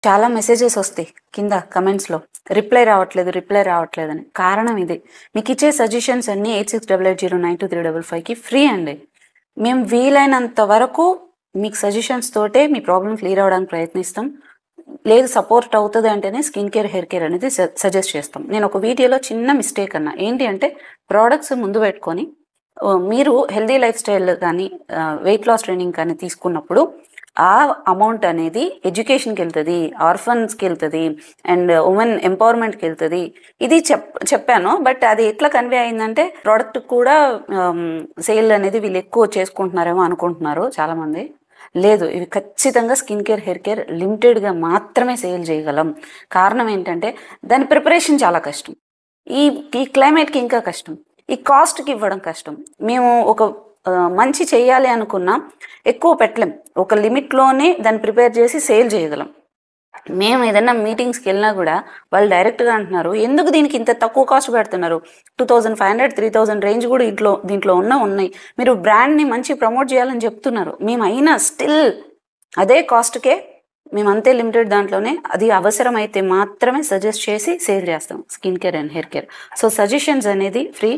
చాలా మెసేజెస్ వస్తాయి కింద కమెంట్స్‌లో. రిప్లై రావట్లేదని. కారణం ఇదే. మీకిచ్చే సజెషన్స్ అన్నీ 8688092355కి ఫ్రీ అండి. మేము వీలైనంత వరకు మీకు సజెషన్స్ తోటే మీ ప్రాబ్లమ్ క్లియర్ అవ్వడానికి ప్రయత్నిస్తాం. లేదు సపోర్ట్ అవుతది అంటేనే స్కిన్ కేర్, హెయిర్ కేర్ అనేది సజెస్ట్ చేస్తాం. నేను ఒక వీడియోలో చిన్న మిస్టేక్ అన్నా. ఏంటి అంటే ప్రొడక్ట్స్ ముందు పెట్టుకొని మీరు హెల్తీ లైఫ్ స్టైల్ కానీ వెయిట్ లాస్ ట్రైనింగ్ కానీ తీసుకున్నప్పుడు ఆ అమౌంట్ అనేది ఎడ్యుకేషన్‌కెళ్తది, ఆర్ఫన్స్‌కెళ్తది అండ్ ఉమెన్ ఎంపవర్‌మెంట్‌కెళ్తది. ఇది చెప్పాను. బట్ అది ఎట్లా కన్వే అయిందంటే ప్రొడక్ట్ కూడా సేల్ అనేది వీళ్ళు ఎక్కువ చేసుకుంటున్నారేమో అనుకుంటున్నారు చాలామంది. లేదు. ఇవి ఖచ్చితంగా స్కిన్ కేర్, హెయిర్ కేర్ లిమిటెడ్‌గా మాత్రమే సేల్ చేయగలం. కారణం ఏంటంటే దాని ప్రిపరేషన్ చాలా కష్టం. ఈ ఈ క్లైమేట్‌కి ఇంకా కష్టం. ఈ కాస్ట్‌కి ఇవ్వడం కష్టం. మేము ఒక మంచి చేయాలి అనుకున్నా ఎక్కువ పెట్టలేం. ఒక లిమిట్‌లోనే దాన్ని ప్రిపేర్ చేసి సేల్ చేయగలం. మేము ఏదైనా మీటింగ్స్‌కెళ్ళినా గూడా వాళ్ళు డైరెక్ట్‌గా అంటున్నారు, "ఎందుకు దీనికి ఇంత తక్కువ కాస్ట్ పెడుతున్నారు? 2500, 3000 రేంజ్ గూడా దీంట్లో ఉన్నాయి. మీరు బ్రాండ్‌ని మంచిగా ప్రమోట్ చేయాలని చెప్తున్నారు." మేము అయినా స్టిల్ అదే కాస్ట్‌కే మేము అంతే లిమిటెడ్ దాంట్లోనే అది అవసరమైతే మాత్రమే సజెస్ట్ చేసి సేల్ చేస్తాం. Skin care and hair care. So, suggestions అనేది ఫ్రీ.